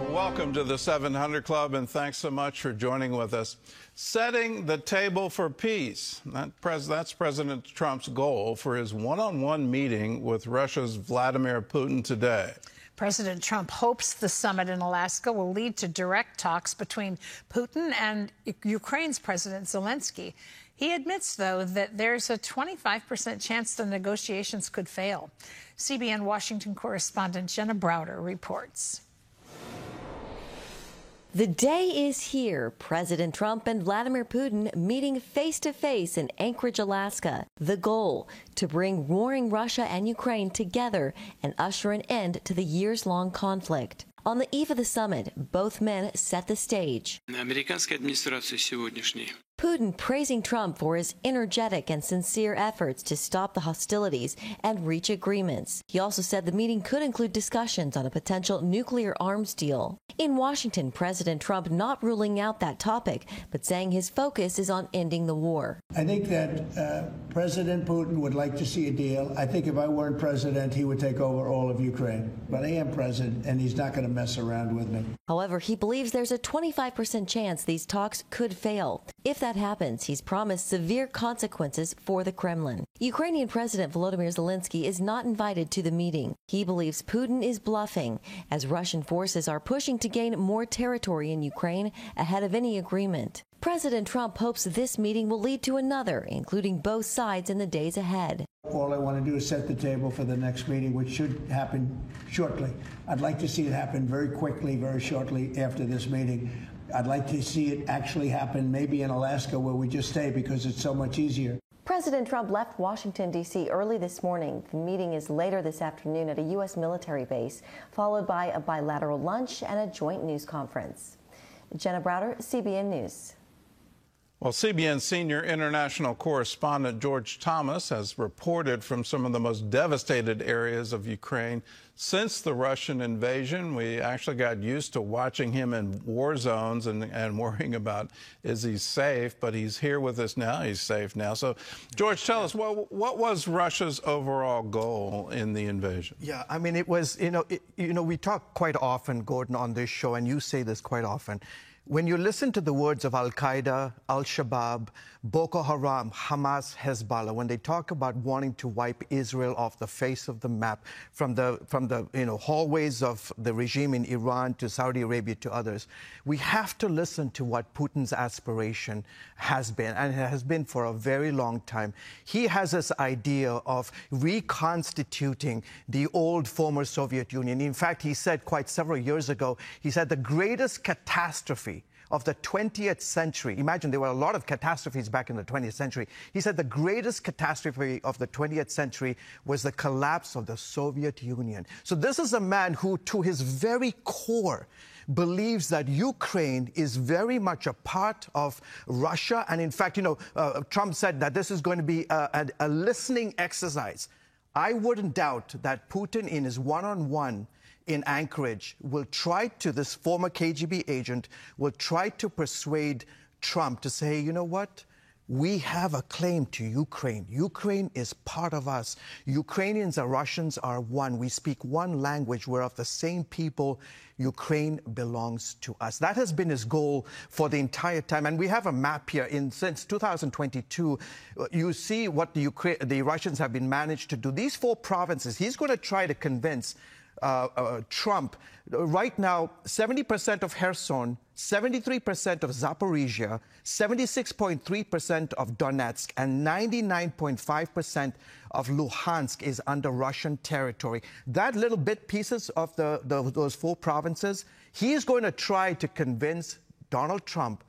Welcome to the 700 Club, and thanks so much for joining with us. Setting the table for peace. That's President Trump's goal for his one-on-one meeting with Russia's Vladimir Putin today. President Trump hopes the summit in Alaska will lead to direct talks between Putin and Ukraine's President Zelensky. He admits, though, that there's a 25% chance the negotiations could fail. CBN Washington correspondent Jenna Browder reports. The day is here. President Trump and Vladimir Putin meeting face-to-face in Anchorage, Alaska. The goal, to bring warring Russia and Ukraine together and usher an end to the years-long conflict. On the eve of the summit, both men set the stage. Putin praising Trump for his energetic and sincere efforts to stop the hostilities and reach agreements. He also said the meeting could include discussions on a potential nuclear arms deal. In Washington, President Trump not ruling out that topic, but saying his focus is on ending the war. I think that President Putin would like to see a deal. I think if I weren't president, he would take over all of Ukraine. But I am president, and he's not going to mess around with me. However, he believes there's a 25% chance these talks could fail. If that happens, he's promised severe consequences for the Kremlin. Ukrainian President Volodymyr Zelensky is not invited to the meeting. He believes Putin is bluffing, as Russian forces are pushing to gain more territory in Ukraine ahead of any agreement. President Trump hopes this meeting will lead to another, including both sides in the days ahead. All I want to do is set the table for the next meeting, which should happen shortly. I'd like to see it happen very quickly, very shortly after this meeting. I'd like to see it actually happen maybe in Alaska, where we just stay because it's so much easier. President Trump left Washington, D.C. early this morning. The meeting is later this afternoon at a U.S. military base, followed by a bilateral lunch and a joint news conference. Jenna Browder, CBN News. Well, CBN senior international correspondent George Thomas has reported from some of the most devastated areas of Ukraine since the Russian invasion. We actually got used to watching him in war zones and worrying about, is he safe? But he's here with us now. He's safe now. So, George, tell us, what was Russia's overall goal in the invasion? Yeah, I mean, it was, we talk quite often, Gordon, on this show, and you say this quite often. When you listen to the words of Al-Qaeda, Al-Shabaab, Boko Haram, Hamas, Hezbollah, when they talk about wanting to wipe Israel off the face of the map, from the hallways of the regime in Iran to Saudi Arabia to others, we have to listen to what Putin's aspiration has been, and it has been for a very long time. He has this idea of reconstituting the old former Soviet Union. In fact, he said quite several years ago, he said the greatest catastrophe of the 20th century. Imagine, there were a lot of catastrophes back in the 20th century. He said the greatest catastrophe of the 20th century was the collapse of the Soviet Union. So this is a man who, to his very core, believes that Ukraine is very much a part of Russia. And in fact, Trump said that this is going to be a listening exercise. I wouldn't doubt that Putin, in his one-on-one in Anchorage, will try to, this former KGB agent, will try to persuade Trump to say, you know what? We have a claim to Ukraine. Ukraine is part of us. Ukrainians and Russians are one. We speak one language. We're of the same people. Ukraine belongs to us. That has been his goal for the entire time. And we have a map here. Since 2022, you see what the Russians have been managed to do. These 4 provinces, he's going to try to convince Trump. Right now, 70% of Kherson, 73% of Zaporizhia, 76.3% of Donetsk, and 99.5% of Luhansk is under Russian territory. That little bit pieces of those 4 provinces, he is going to try to convince Donald Trump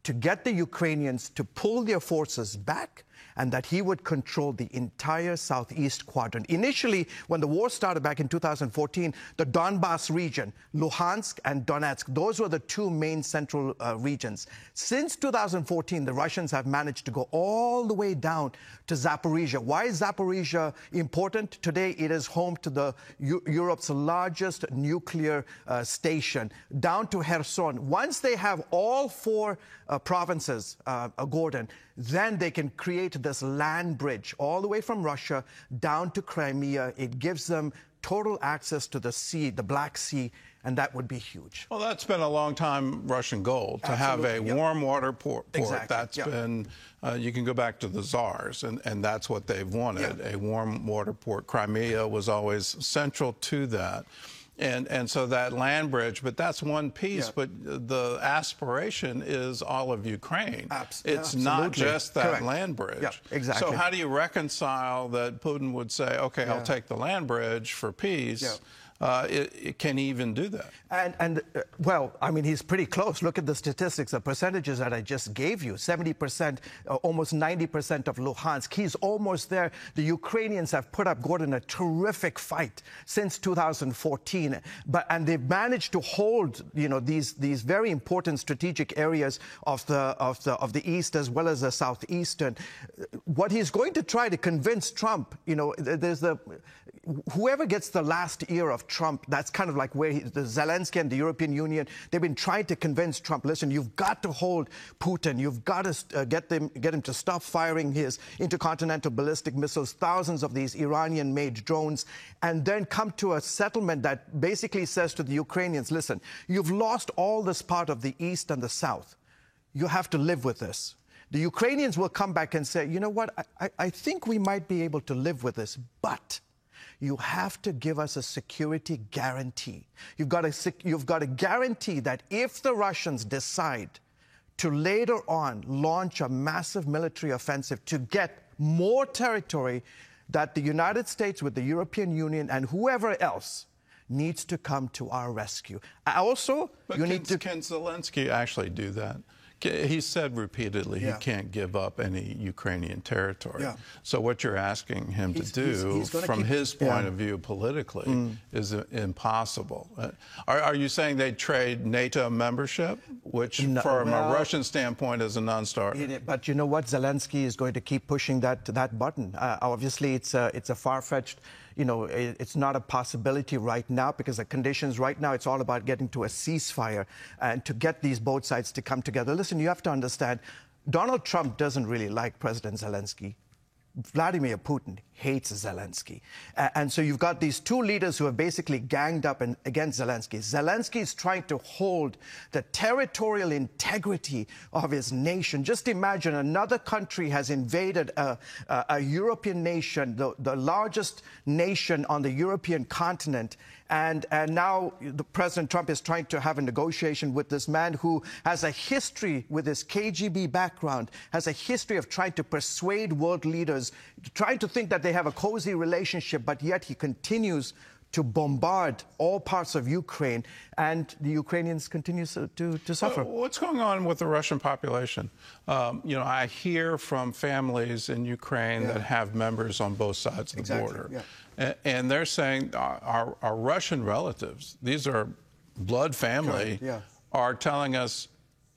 to get the Ukrainians to pull their forces back, and that he would control the entire southeast quadrant. Initially, when the war started back in 2014, the Donbas region, Luhansk and Donetsk, those were the 2 main central regions. Since 2014, the Russians have managed to go all the way down to Zaporizhia. Why is Zaporizhia important? Today, it is home to Europe's largest nuclear station, down to Kherson. Once they have all 4 provinces, Gordon, then they can create this land bridge all the way from Russia down to Crimea. It gives them total access to the sea, the Black Sea, and that would be huge. Well, that's been a long time Russian goal, to have a warm water port. Exactly. That's been, you can go back to the Tsars, and that's what they've wanted, a warm water port. Crimea was always central to that. And so that land bridge, but that's one piece, but the aspiration is all of Ukraine. It's not just that land bridge. Yeah, exactly. So how do you reconcile that Putin would say, okay, I'll take the land bridge for peace? Can he even do that? Well, I mean, he's pretty close. Look at the statistics, the percentages that I just gave you. 70%, almost 90% of Luhansk. He's almost there. The Ukrainians have put up, Gordon, a terrific fight since 2014. And they've managed to hold, you know, these very important strategic areas of the east as well as the southeastern. What he's going to try to convince Trump, you know, there's whoever gets the last ear of Trump, that's kind of like where the Zelensky and the European Union, they've been trying to convince Trump, listen, you've got to hold Putin. You've got to get him to stop firing his intercontinental ballistic missiles, thousands of these Iranian-made drones, and then come to a settlement that basically says to the Ukrainians, listen, you've lost all this part of the east and the south. You have to live with this. The Ukrainians will come back and say, you know what, I think we might be able to live with this, but you have to give us a security guarantee. You've got to guarantee that if the Russians decide to later on launch a massive military offensive to get more territory, that the United States with the European Union and whoever else needs to come to our rescue. Also, Can Zelensky actually do that? He said repeatedly he can't give up any Ukrainian territory. So what you're asking him to do, from his point of view politically, is impossible. Are you saying they'd trade NATO membership, which from a Russian standpoint is a non-starter? But you know what? Zelensky is going to keep pushing that button. Obviously, it's a far-fetched, you know, it's not a possibility right now because the conditions right now, it's all about getting to a ceasefire and to get these both sides to come together. Listen, you have to understand, Donald Trump doesn't really like President Zelensky. Vladimir Putin hates Zelensky. And so you've got these two leaders who have basically ganged up against Zelensky. Zelensky is trying to hold the territorial integrity of his nation. Just imagine another country has invaded a European nation, the largest nation on the European continent, and now President Trump is trying to have a negotiation with this man who has a history with his KGB background, has a history of trying to persuade world leaders, trying to think that they have a cozy relationship, but yet he continues to bombard all parts of Ukraine, and the Ukrainians continue to suffer. What's going on with the Russian population? You know, I hear from families in Ukraine that have members on both sides of the border. And they're saying our Russian relatives, these are blood family, are telling us,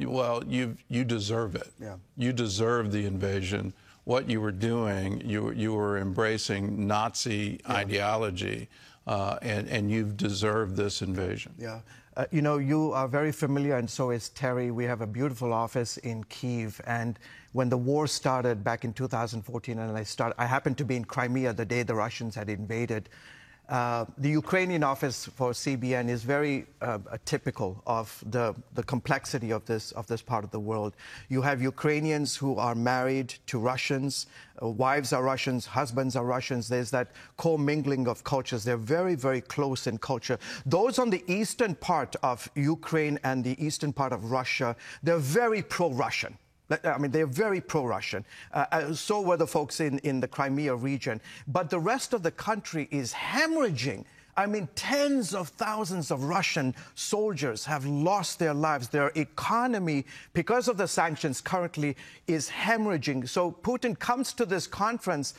well, you deserve it. You deserve the invasion. What you were doing, you were embracing Nazi ideology, and you've deserved this invasion. You know, you are very familiar, and so is Terry. We have a beautiful office in Kyiv, and when the war started back in 2014, and I happened to be in Crimea the day the Russians had invaded. The Ukrainian office for CBN is very typical of the complexity of this part of the world. You have Ukrainians who are married to Russians, wives are Russians, husbands are Russians. There's that commingling of cultures. They're very, very close in culture. Those on the eastern part of Ukraine and the eastern part of Russia, they're very pro-Russian. I mean, they're very pro-Russian. So were the folks in the Crimea region. But the rest of the country is hemorrhaging. I mean, tens of thousands of Russian soldiers have lost their lives. Their economy, because of the sanctions currently, is hemorrhaging. So Putin comes to this conference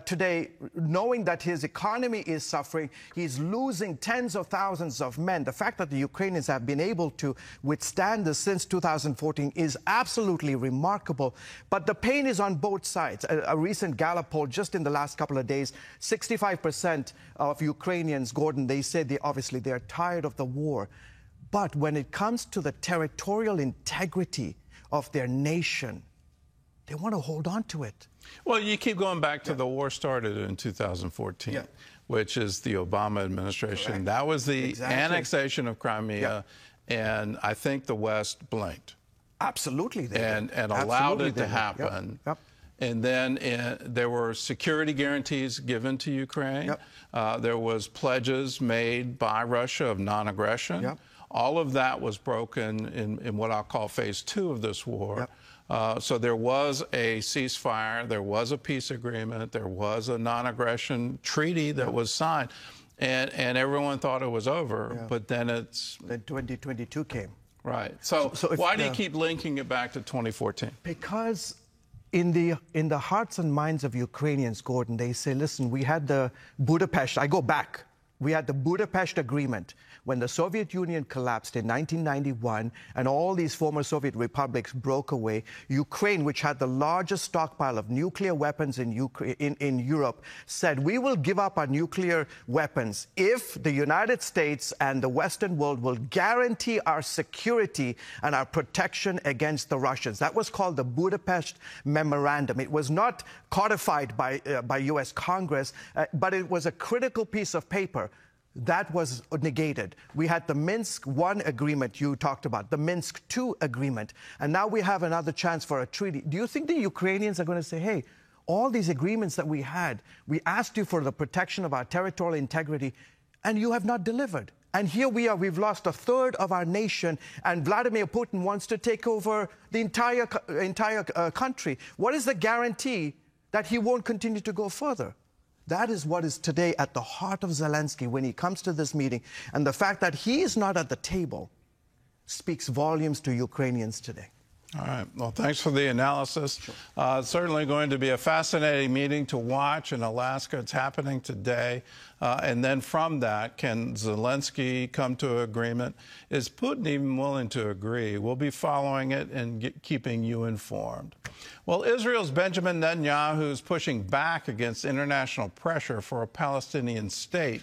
today knowing that his economy is suffering. He's losing tens of thousands of men. The fact that the Ukrainians have been able to withstand this since 2014 is absolutely remarkable. But the pain is on both sides. A recent Gallup poll just in the last couple of days, 65% of Ukrainians, Gordon, they say obviously they're tired of the war. But when it comes to the territorial integrity of their nation, they want to hold on to it. Well, you keep going back to the war started in 2014. which is the Obama administration. Correct. That was the Exactly. annexation of Crimea, and I think the West blinked. Absolutely, they and did. allowed Absolutely it to they did. happen. Yep. And then there were security guarantees given to Ukraine. Yep. There was pledges made by Russia of non-aggression. Yep. All of that was broken in what I'll call phase 2 of this war. Yep. So there was a ceasefire, there was a peace agreement, there was a non-aggression treaty that was signed, and everyone thought it was over. But then Then 2022 came. Right. So why do you keep linking it back to 2014? Because in the hearts and minds of Ukrainians, Gordon, they say, listen, we had the Budapest, I go back, we had the Budapest Agreement when the Soviet Union collapsed in 1991 and all these former Soviet republics broke away. Ukraine, which had the largest stockpile of nuclear weapons in Europe, said, we will give up our nuclear weapons if the United States and the Western world will guarantee our security and our protection against the Russians. That was called the Budapest Memorandum. It was not codified by U.S. Congress, but it was a critical piece of paper. That was negated. We had the Minsk I agreement you talked about, the Minsk II agreement, and now we have another chance for a treaty. Do you think the Ukrainians are going to say, hey, all these agreements that we had, we asked you for the protection of our territorial integrity, and you have not delivered? And here we are, we've lost a third of our nation, and Vladimir Putin wants to take over the entire country. What is the guarantee that he won't continue to go further? That is what is today at the heart of Zelensky when he comes to this meeting. And the fact that he is not at the table speaks volumes to Ukrainians today. All right. Well, thanks for the analysis. Sure. It's certainly going to be a fascinating meeting to watch in Alaska. It's happening today. And then from that, can Zelensky come to an agreement? Is Putin even willing to agree? We'll be following it and keeping you informed. Well, Israel's Benjamin Netanyahu is pushing back against international pressure for a Palestinian state.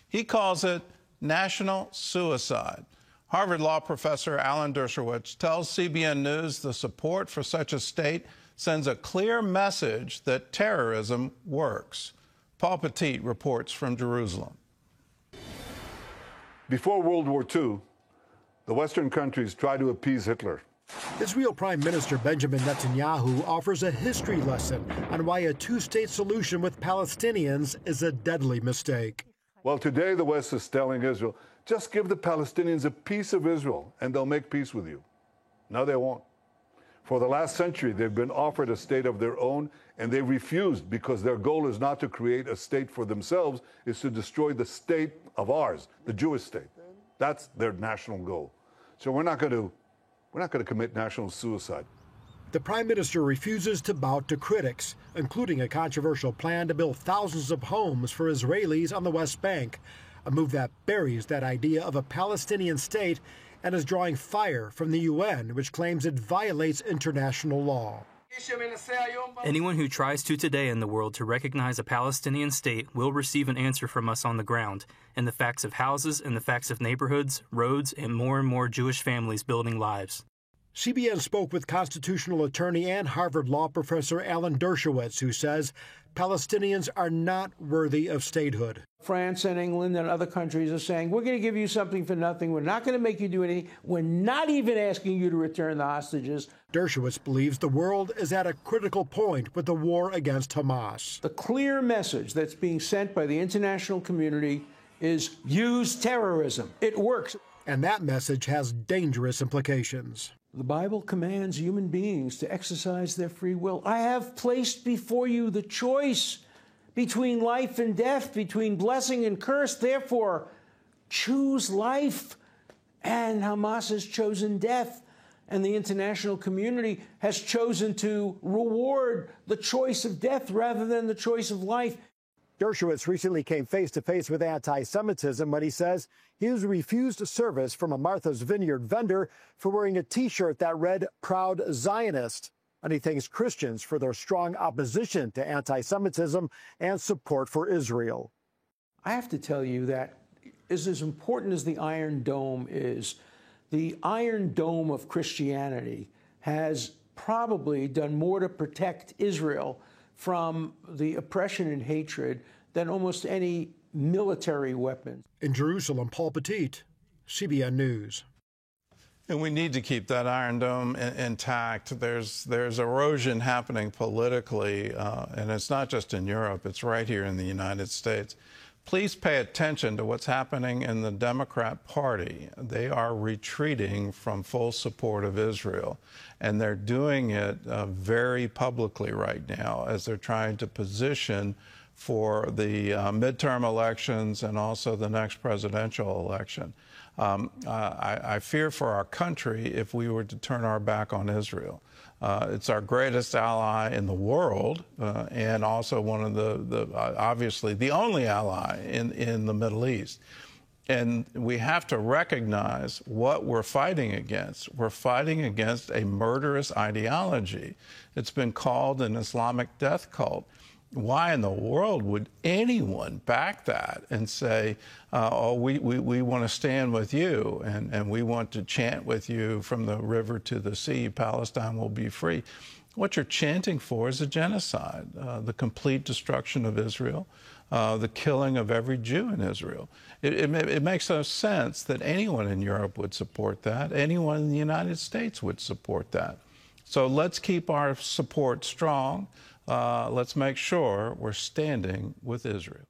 He calls it national suicide. Harvard Law professor Alan Dershowitz tells CBN News the support for such a state sends a clear message that terrorism works. Paul Petit reports from Jerusalem. Before World War II, the Western countries tried to appease Hitler. Israel Prime Minister Benjamin Netanyahu offers a history lesson on why a two-state solution with Palestinians is a deadly mistake. Well, today the West is telling Israel, just give the Palestinians a piece of Israel and they'll make peace with you. No, they won't. For the last century, they've been offered a state of their own, and they refused because their goal is not to create a state for themselves, it's to destroy the state of ours, the Jewish state. That's their national goal. So we're not going to commit national suicide. The Prime Minister refuses to bow to critics, including a controversial plan to build thousands of homes for Israelis on the West Bank, a move that buries that idea of a Palestinian state and is drawing fire from the UN, which claims it violates international law. Anyone who tries to today in the world to recognize a Palestinian state will receive an answer from us on the ground, in the facts of houses, in the facts of neighborhoods, roads, and more Jewish families building lives. CBN spoke with constitutional attorney and Harvard Law professor Alan Dershowitz, who says Palestinians are not worthy of statehood. France and England and other countries are saying, we're going to give you something for nothing. We're not going to make you do anything. We're not even asking you to return the hostages. Dershowitz believes the world is at a critical point with the war against Hamas. The clear message that's being sent by the international community is use terrorism. It works. And that message has dangerous implications. The Bible commands human beings to exercise their free will. I have placed before you the choice between life and death, between blessing and curse. Therefore, choose life. And Hamas has chosen death. And the international community has chosen to reward the choice of death rather than the choice of life. Dershowitz recently came face-to-face with anti-Semitism when he says he was refused service from a Martha's Vineyard vendor for wearing a T-shirt that read "Proud Zionist." And he thanks Christians for their strong opposition to anti-Semitism and support for Israel. I have to tell you that is as important as the Iron Dome is. The Iron Dome of Christianity has probably done more to protect Israel from the oppression and hatred than almost any military weapons. In Jerusalem, Paul Petit, CBN News. And we need to keep that Iron Dome intact. There's erosion happening politically, and it's not just in Europe, it's right here in the United States. Please pay attention to what's happening in the Democrat Party. They are retreating from full support of Israel, and they're doing it very publicly right now as they're trying to position for the midterm elections and also the next presidential election. I fear for our country if we were to turn our back on Israel. It's our greatest ally in the world, and also one of the obviously the only ally in the Middle East. And we have to recognize what we're fighting against. We're fighting against a murderous ideology. It's been called an Islamic death cult. Why in the world would anyone back that and say, oh, we want to stand with you and we want to chant with you from the river to the sea, Palestine will be free? What you're chanting for is a genocide, the complete destruction of Israel, the killing of every Jew in Israel. It makes no sense that anyone in Europe would support that. Anyone in the United States would support that. So let's keep our support strong. Let's make sure we're standing with Israel.